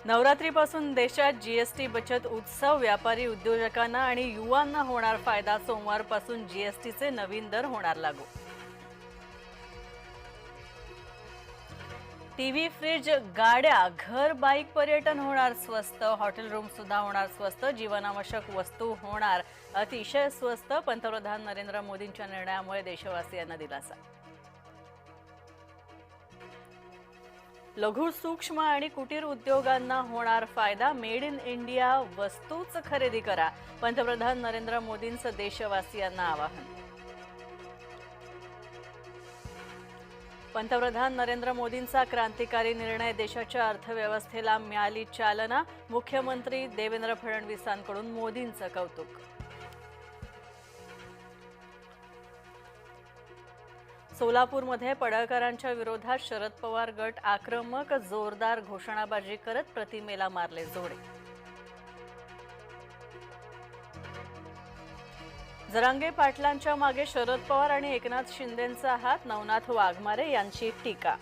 नवरात्रीपासून देशात जीएसटी बचत उत्सव, व्यापारी उद्योजकांना आणि युवांना होणार फायदा. सोमवारपासून जीएसटीचे नवीन दर होणार लागू. टीव्ही, फ्रिज, गाड्या, घर, बाईक पर्यटन होणार स्वस्त. हॉटेल रूम सुद्धा होणार स्वस्त. जीवनावश्यक वस्तू होणार अतिशय स्वस्त. पंतप्रधान नरेंद्र मोदींच्या निर्णयामुळे देशवासियांना दिलासा. लघु, सूक्ष्म आणि कुटीर उद्योगांना होणार फायदा. मेड इन इंडिया वस्तूच खरेदी करा. पंतप्रधान नरेंद्र मोदींचं देशवासियांना आवाहन. पंतप्रधान नरेंद्र मोदींचा क्रांतिकारी निर्णय. देशाच्या अर्थव्यवस्थेला मिळाली चालना. मुख्यमंत्री देवेंद्र फडणवीसांकडून मोदींचं कौतुक. सोलापूरमध्ये पडळकरांच्या विरोधात शरद पवार गट आक्रमक. जोरदार घोषणाबाजी करत प्रतिमेला मारले जोडे. जरांगे पाटलांच्या मागे शरद पवार आणि एकनाथ शिंदेंचा हात. नवनाथ वाघमारे यांची टीका.